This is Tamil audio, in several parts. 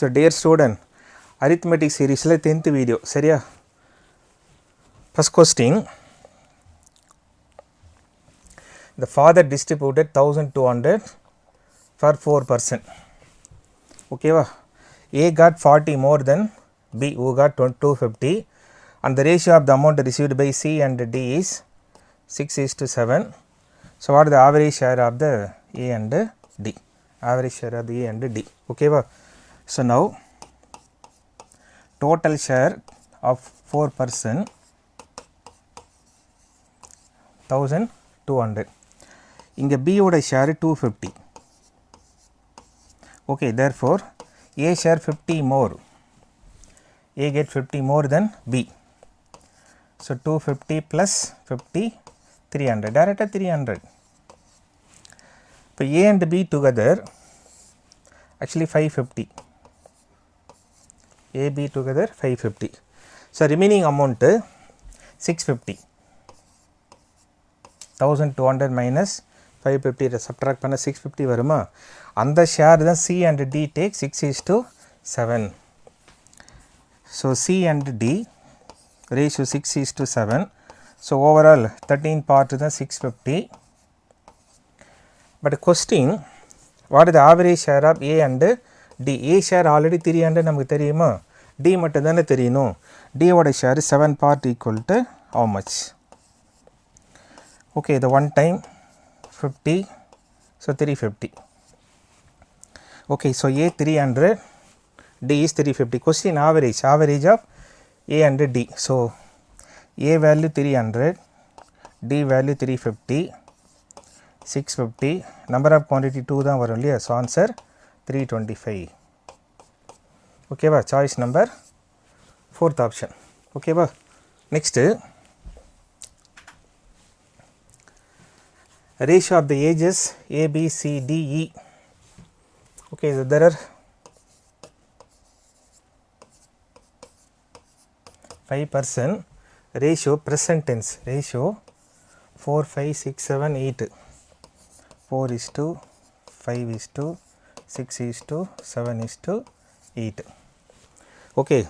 So dear student, arithmetic series la 10th video சரியா. First question, the father distributed 1200 for 4 person. Okay va. A got 40 more than B who got 250 and the ratio of the amount received by C and D is 6:7. So what is the average share of the A and D? Average share of the A and D. Okay va. So now total share of 4 person 1200. இங்க B ஓட share 250. Okay, therefore A share 50 more. A get 50 more than B. So 250 plus 50 300. Direct 300. So A and B together actually 550. A B together 550. So remaining amount 650. 1200 minus 550 subtract பண்ண 650 வருமா. அந்த ஷேர் தான் C and D take 6:7. So C and D ratio 6:7. So overall 13 part தான் 650. But question, what is the average share of A and D? A share already 300 நமக்கு தெரியுமா. D மட்டும் தானே தெரியணும். D ஓட share 7 part equal to how much? Okay, the one time 50, so 350. Okay, so A 300, D is 350. Question average of A and D. So A value 300, D value 350, 650, number of quantity 2 தான் வரும் இல்லையா. So answer 325. Okay va, choice number 4th option. Okay va. Next, ratio of the ages A, B, C, D, E. Okay, so there are 5 person. Ratio present tense ratio 4, 5, 6, 7, 8. 4:5:6:7:8. Okay,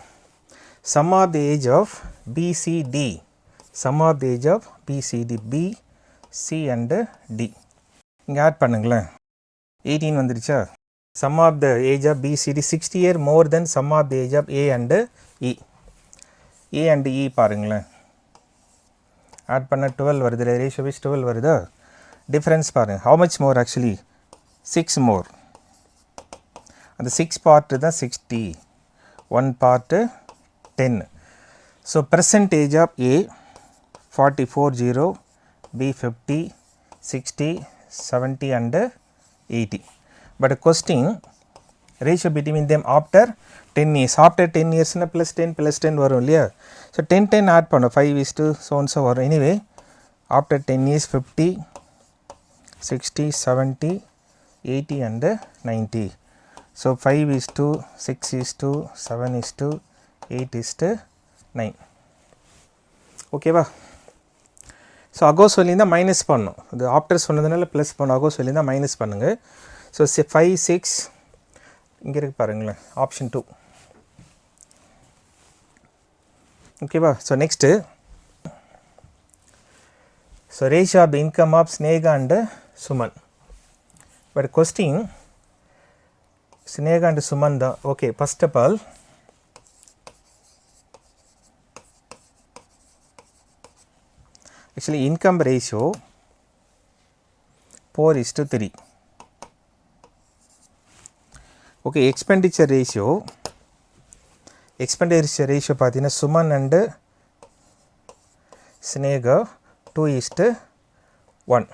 sum of the age of B, C, D. Sum of the age of B, C, D. B, C and D. இங்க ஆட் பண்ணுங்களேன். 18 வந்துருச்சா. Sum of the age of B, C, D 60 year more than sum of the age of A and E. A and E பாருங்களேன். ஆட் பண்ண 12 வருது. ரேஷியோ வைஸ் 12 வருதா. டிஃபரன்ஸ் பாருங்க. how much more actually? 6 more. அந்த 6 part தான் 60. 1 part 10. So percentage of A 44:0, B 50, 60, 70 and 80. But question, ratio between them after 10 years. After 10 years na plus 10 வரும் இல்லையா. So 10 add பண்ணோம். 5:so and so வரும். Anyway, after 10 years 50, 60, 70, 80 and 90. So 5:6:7:8:9. Okay va. So ago சொல்லியிருந்தா மைனஸ் பண்ணணும். இது ஆஃப்டர் சொன்னதுனால ப்ளஸ் பண்ணணும். அகோ சொல்லியிருந்தா மைனஸ் பண்ணுங்க. ஸோ 5, 6 இங்கே இருக்கு பாருங்களேன். ஆப்ஷன் 2. ஓகேவா. So next, so ratio of the income of Sneha and Suman. But question Sneha and Suman தான். Okay, first of all actually income ratio 4:3. okay, expenditure ratio பார்த்தீங்கன்னா சுமன் அண்ட் ஸ்னேகா 2:1.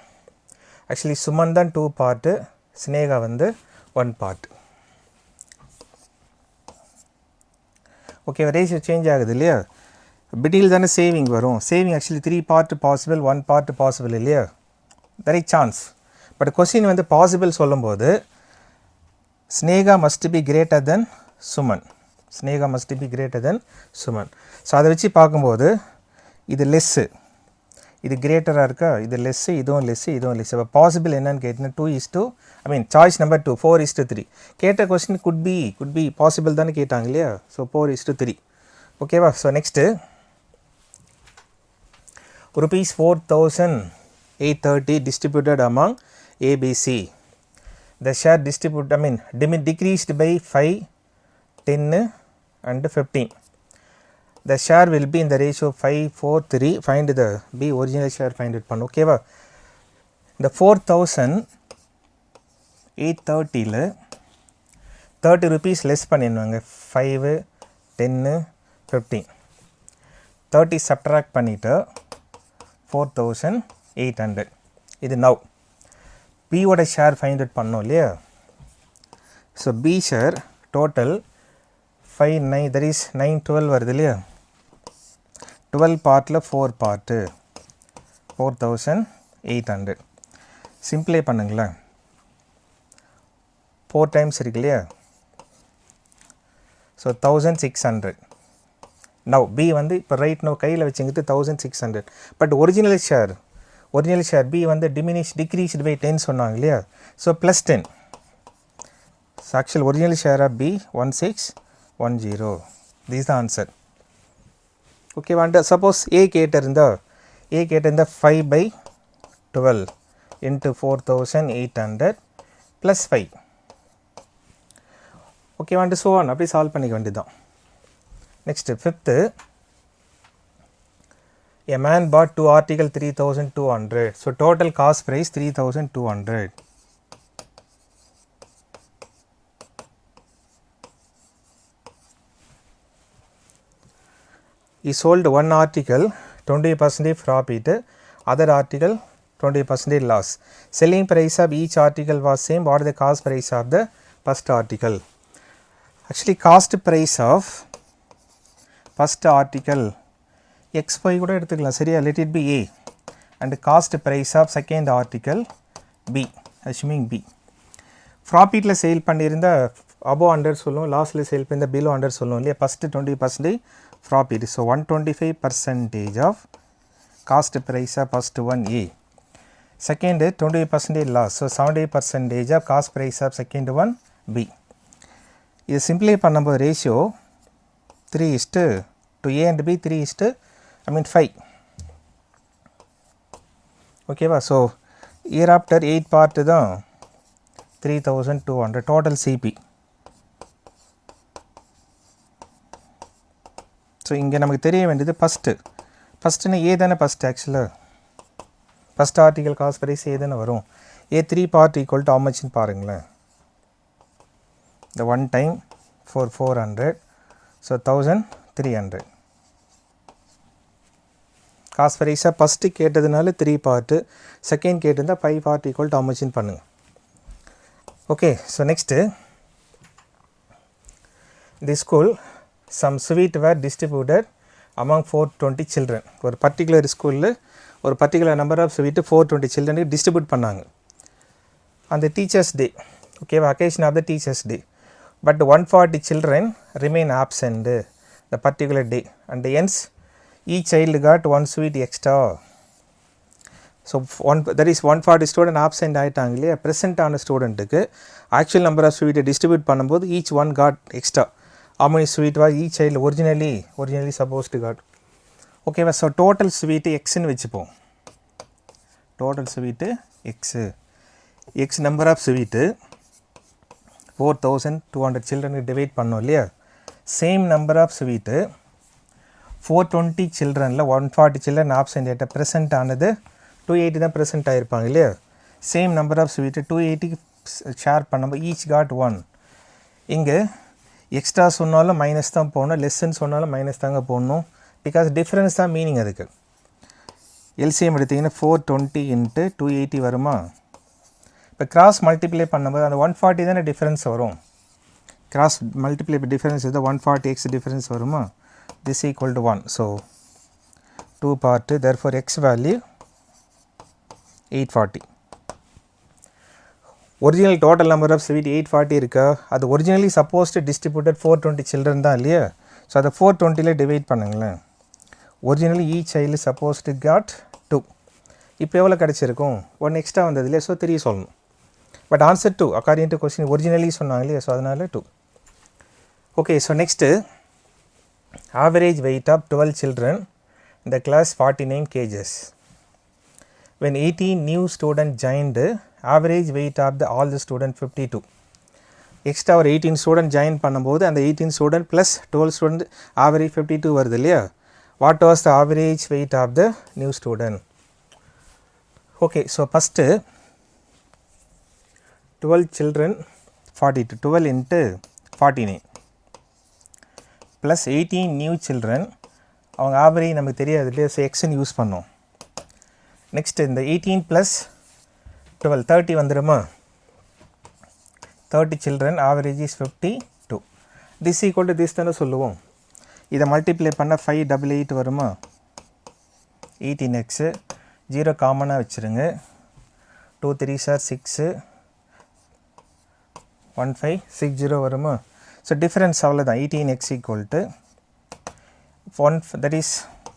ஆக்சுவலி சுமன் தான் 2 பார்ட்டு, ஸ்னேகா வந்து 1 பார்ட். ஓகே, ரேஷியோ சேஞ்ச் ஆகுது இல்லையா. பிடியில் தானே சேவிங் வரும். Saving actually 3 part possible, 1 part possible இல்லையா. There is chance. But question வந்து பாசிபிள் சொல்லும்போது Sneha must be greater than Suman. Sneha must be greater than Suman. So அதை வச்சு பார்க்கும்போது இது லெஸ்ஸு, இது கிரேட்டராக இருக்கா, இது லெஸ்ஸு, இதுவும் லெஸ்ஸு, இதுவும் லெஸ்ஸு. இப்போ பாசிபிள் என்னன்னு கேட்டிங்கன்னா 2:, ஐ மீன் சாய்ஸ் நம்பர் 2 4:3. கேட்ட கொஸ்டின் குட் பி பாசிபிள் தானே கேட்டாங்க இல்லையா. ஸோ 4:3. ஓகேவா. So next rupees 4,830 distributed among ABC. The share distributed, I mean decreased by 5, 10 and 15. The share will be in the ratio 5:4:3. Find the B original share, find it பண்ணு. ஓகேவா. இந்த 4,830ல 30 rupees லெஸ் பண்ணிடுவாங்க. 5, 10, 15. 30 சப்ட்ராக்ட் பண்ணிவிட்டு 4,800. இது நவ் பியோட ஷேர் ஃபைண்ட் அவுட் பண்ணோம் இல்லையா. So P share total 5, 9, that is 9, 12 வருது இல்லையா. 12 பார்ட்டில் 4 பார்ட்டு 4,800. சிம்பிளை பண்ணுங்களேன். 4 டைம்ஸ் இருக்கு இல்லையா. ஸோ 1,600. நவ் பி வந்து இப்போ ரைட் நோ கையில் வச்சுங்கிட்டு 1,600. பட் ஒரிஜினல் ஷேர் பி வந்து டிக்ரீஸ்டு பை 10 சொன்னாங்க இல்லையா. So +10. So actual original share of B 1,610. This is the answer. Okay. வாண்ட சப்போஸ் ஏ கேட்டிருந்தா 5/12 into 4,800 + 5. ஓகே. வாண்ட ஸோ ஆன் அப்படி சால்வ் பண்ணிக்க வேண்டியதுதான். Next, fifth, a man bought 2 articles 3,200. So total cost price 3,200. He sold one article 20% profit, other article 20% loss. Selling price of each article was same. What is the cost price of the first article? Actually, cost price of first article XY கூட எடுத்துக்கலாம் சரியா. let it be A and cost price of second article B, assuming B. ப்ராஃபிட்டில் சேல் பண்ணியிருந்த above 100 சொல்லுவோம், லாஸில் சேல் பண்ணி below 100 சொல்லுவோம் இல்லையா. First 20% profit. So 125% of cost price of first 1A. Second 20% loss. So 70% of cost price of second 1B. இது சிம்பிளை பண்ணும்போது ரேஷியோ 3:2 A and B 3:5. ஓகேவா. ஸோ இயர் ஆஃப்டர் 8 பார்ட்டு தான் 3,200 டோட்டல் சிபி. ஸோ இங்கே நமக்கு தெரிய வேண்டியது ஃபஸ்ட்டுன்னு ஏ தானே ஃபஸ்ட்டு. ஆக்சுவலாக first article cost price A தானே வரும். A 3 part equal to how muchன்னு பாருங்களேன். இந்த 1 time 400. ஸோ 1,300. காஸ்ட் ப்ரைஸாக ஃபஸ்ட்டு கேட்டதுனால 3 பார்ட்டு, செகண்ட் கேட்டிருந்தால் 5 பார்ட் ஈக்குவல் டு how muchன்னு பண்ணுங்கள். Okay. So next, the school some sweet were distributed among 420 children. ஒரு பர்டிகுலர் ஸ்கூலில் ஒரு particular number of sweet 420 children distribute பண்ணாங்க. அந்த டீச்சர்ஸ் டே. ஓகேவா. Occasion of the teachers day. But 140 children remain absent the particular day, and hence each child got 1 sweet extra. So that is 140 student absent ஆயிட்டாங்க இல்லையா. ப்ரெசென்ட் ஆன ஸ்டூடெண்ட்டுக்கு ஆக்சுவல் நம்பர் ஆஃப் ஸ்வீட்டை டிஸ்ட்ரிபியூட் பண்ணும்போது each one got extra. How many sweet was each child originally supposed to got. ஓகேவா. ஸோ டோட்டல் ஸ்வீட்டு எக்ஸ்ன்னு வச்சுப்போம். Total sweet X number of sweet 4,200 children divide பண்ணோம் இல்லையா. சேம் நம்பர் ஆஃப் ஸ்வீட்டு 420 childrenல 140 children ஆப்சென்ட் ஆகிட்ட ப்ரெசென்ட் ஆனது 280 தான் ப்ரெசென்ட் ஆகிருப்பாங்க இல்லையா. Same number of sweet 280 share பண்ணும்போது ஈச் காட் 1. இங்கே எக்ஸ்ட்ரா சொன்னாலும் மைனஸ் தான் போகணும், லெஸ்ன்னு சொன்னாலும் மைனஸ் தாங்க போடணும். பிகாஸ் டிஃப்ரென்ஸ் தான் மீனிங் அதுக்கு. எல்சிஎம் எடுத்திங்கன்னா 420 into 280 வருமா. இப்போ கிராஸ் மல்டிப்ளை பண்ணும்போது அந்த 140 தானே டிஃப்ரென்ஸ் வரும். கிராஸ் மல்டிப்ளை டிஃப்ரென்ஸ் இது 140x டிஃப்ரென்ஸ் வருமா. This equal to 1. So 2 part, therefore x value 840. Original total number of sweet 840 இருக்கா. அது ஒரிஜினலி சப்போஸ்டு டிஸ்ட்ரிபியூட்டட் 420 children தான் இல்லையா. ஸோ அதை 420ல் டிவைட் பண்ணுங்களேன். Originally each child supposed got 2. இப்போ எவ்வளோ கிடச்சிருக்கும் 1 எக்ஸ்ட்ரா வந்தது இல்லையா, ஸோ 3 சொல்லணும். But answer 2 according to question originally சொன்னாங்க இல்லையா, ஸோ அதனால் 2. Okay, so next average weight of 12 children in the class 49 kgs. When 18 new students joined, average weight of all the students 52. Extra ஒரு 18 ஸ்டூடெண்ட் ஜாயின் பண்ணும்போது அந்த 18 ஸ்டூடெண்ட் ப்ளஸ் 12 ஸ்டூடெண்ட் ஆவரேஜ் 52 வருது இல்லையா. What was the average weight of the new student? Okay, so first 12 children 42, 12 into 49 plus 18 new children, அவங்க ஆவரேஜ் நமக்கு தெரியாது இல்லையா, ஸோ எக்ஸ்ன்னு யூஸ் பண்ணோம். நெக்ஸ்ட் இந்த 18 ப்ளஸ் 12 30 வந்துடுமா, 30 children average is 52. this equal to this தானே சொல்லுவோம். இதை மல்டிப்ளை பண்ண 588 வருமா, 18x 0 காமனாக வச்சுருங்க, 2 3s are 6 1560 வருமா. ஸோ டிஃப்ரென்ஸ் அவ்வளோதான், 18x equal to 1, that is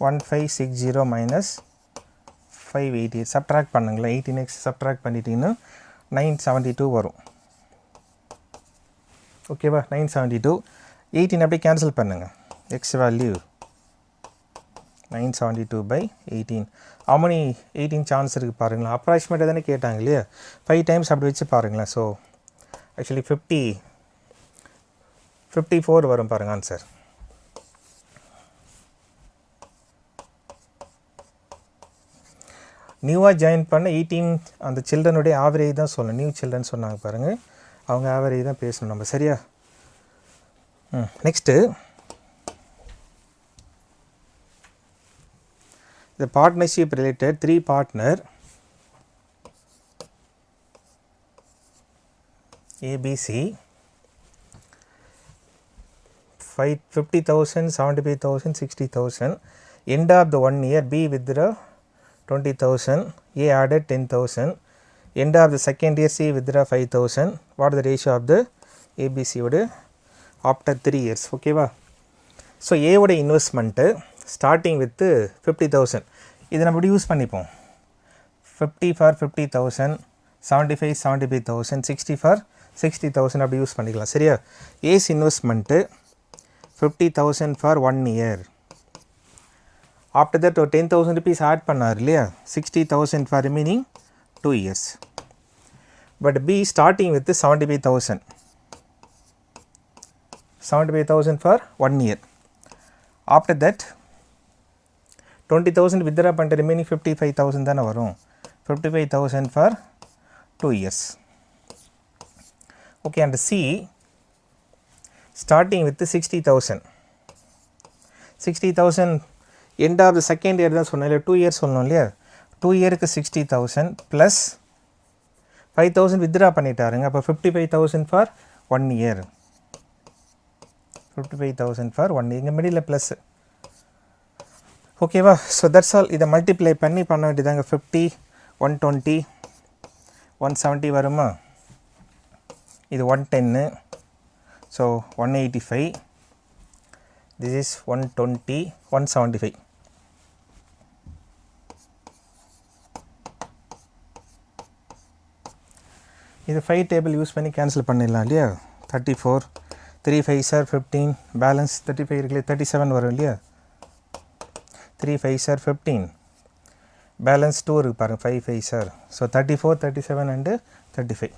1560 minus 588. Subtract பண்ணுங்களேன், 18x சப்ட்ராக்ட் பண்ணிட்டீங்கன்னா 972 வரும். ஓகேவா, 972. 18 அப்படியே கேன்சல் பண்ணுங்கள், எக்ஸ் வேல்யூ 972/18. அவமனி 18 சான்ஸ் இருக்குது பாருங்களேன். அப்ராக்சிமேட்டாக தானே கேட்டாங்க இல்லையா, 5 டைம்ஸ் அப்படி வச்சு பாருங்களேன். ஸோ ஆக்சுவலி 54 வரும் பாருங்கள் ஆன்சர். நியூவாக ஜாயின் பண்ண 18 அந்த சில்ட்ரனுடைய ஆவரேஜ் தான் சொல்லணும். நியூ சில்ட்ரன் சொன்னாங்க பாருங்கள், அவங்க ஆவரேஜ் தான் பேசணும் நம்ம, சரியா. Next the partnership related 3 partner ABC 50,000 75,000 60,000. end of the 1 year B withdraw 20,000, A added 10,000. end of the second year C withdraw 5,000. what is the ratio of the ABC would after 3 years? ஓகேவா. ஸோ ஏவோட இன்வெஸ்ட்மெண்ட்டு ஸ்டார்டிங் வித்து 50,000. இதை நம்ம இப்படி யூஸ் பண்ணிப்போம், 50 for 50,000, 75 75,000, 60 for 60,000 அப்படி யூஸ் பண்ணிக்கலாம், சரியா. As investment 50,000 for 1 year. After that ஒரு 10,000 rupees ஆட் பண்ணார் இல்லையா, 60,000 for remaining 2 years. But B starting with 75,000 for 1 year. after that 20,000 withdraw பண்ணிட்டு remaining 55,000 தானே வரும், 55,000 for 2 years. okay, and C starting with 60,000 end of the second year தான் சொன்னேன் இல்லையா, 2 years சொல்லணும் இல்லையா, 2 yearக்கு 60,000 plus 5,000 withdraw பண்ணிட்டாருங்க, அப்போ 55,000 for 1 year. 55,000 for 1 year, இங்கே மிடில் ப்ளஸ். ஓகேவா. So that's all. இதை மல்டிப்ளை பண்ண வேண்டியதாங்க, 50 120 170 வருமா, இது 110, ஸோ 185, this is 120 175. இது 5 டேபிள் யூஸ் பண்ணி கேன்சல் பண்ணிடலாம் இல்லையா. 34 3 5s are 15, பேலன்ஸ் 35 இருக்குல்லையா, 37 வரும் இல்லையா. 3 5s are 15, பேலன்ஸ் 2 இருக்கு பாருங்கள், 5 5s are, so 34 37 and 35.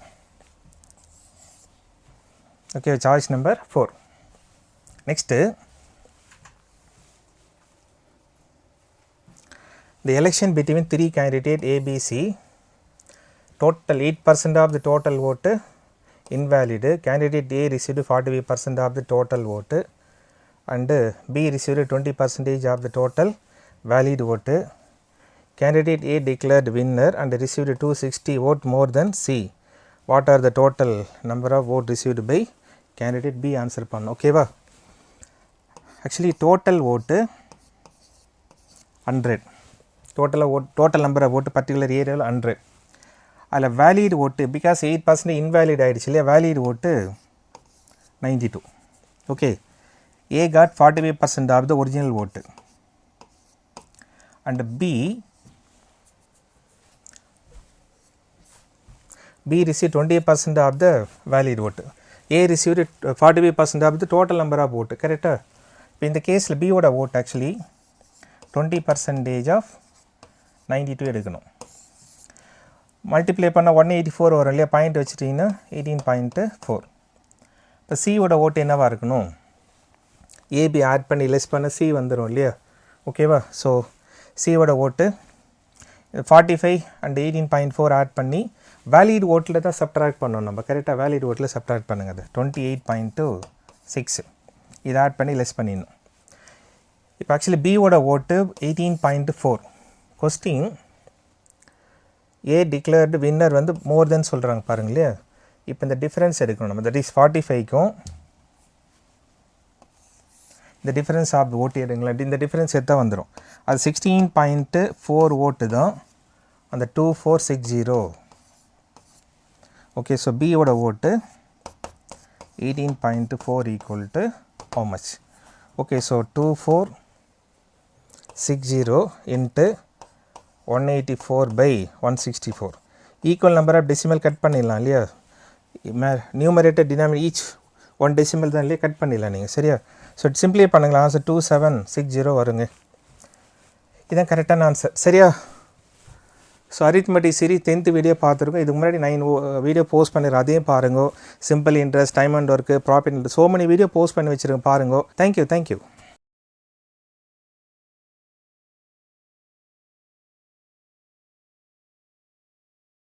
Okay, choice number 4. Next the election between 3 candidate A, B, C, total 8% of the total vote invalid. candidate A received 45% of the total vote and B received 20% of the total valid vote. candidate A declared winner and received 260 vote more than C. what are the total number of vote received by candidate B? answer பண்ணு. ஓகேவா. ஆக்சுவலி டோட்டல் ஓட்டு 100, டோட்டல் நம்பர் ஆஃப் ஓட்டு பர்டிகுலர் ஏரியாவில் 100. அதில் வேலிட் ஓட்டு பிகாஸ் 8% இன்வேலிட் ஆகிடுச்சு இல்லையா, வேலிட் ஓட்டு 92. Okay, A got 45% of the original vote and B B received 20% of the valid vote. A received 45% of the total number of vote. Correct? In the case B would vote actually 20% of 92 எடுக்கணும். மல்டிப்ளை பண்ண 184 வரும் இல்லையா, பாயிண்ட் வச்சுட்டிங்கன்னா 18.4. இப்போ சியோட ஓட்டு என்னவாக இருக்கணும், ஏபி ஆட் பண்ணி லெஸ் பண்ண சி வந்துடும் இல்லையா, ஓகேவா. ஸோ சியோட ஓட்டு 45 அண்ட் 18.4 ஆட் பண்ணி வேலிட் ஓட்டில் தான் சப்ட்ராக்ட் பண்ணணும் நம்ம. கரெக்டாக வேலிட் ஓட்டில் சப்ட்ராக்ட் பண்ணுங்க. அது 28.6 இதை ஆட் பண்ணி லெஸ் பண்ணிடணும். இப்போ ஆக்சுவலி பியோட ஓட்டு 18.4. கொஸ்டின் ஏ டிக்ளேர்டு வின்னர் வந்து மோர் தென் சொல்கிறாங்க பாருங்க இல்லையா. இப்போ இந்த டிஃப்ரென்ஸ் எடுக்கணும் நம்ம. தட் இஸ் 45க்கும் இந்த டிஃப்ரென்ஸ் ஆஃப் ஓட்டு எடுங்களா. இந்த டிஃப்ரென்ஸ் எடுத்தால் வந்துடும். அது 16.4 ஓட்டு தான் அந்த 2460. ஓகே, ஸோ பியோட ஓட்டு 18.4 equal to how much? Okay, so 2460 into 184/164 equal number of decimal cut பண்ணிடலாம் இல்லையா. நியூமரேட்டர் டினாமினேட்டர் ஈச் 1 டெசிமல் தான் இல்லையா, கட் பண்ணிடலாம் நீங்கள். சரியா. ஸோ சிம்பிளே பண்ணுங்களா. ஆன்சர் 2760 வருங்க. இதுதான் கரெக்டான ஆன்சர். சரியா. So arithmetic series 10th video பார்த்துருக்கோம். இதுக்கு முன்னாடி 9 வீடியோ போஸ்ட் பண்ணிடுறோம், அதையும் பாருங்க. Simple interest, time and work, profit, so many video post பண்ணி வச்சுருக்கேன், பாருங்க. தேங்க்யூ.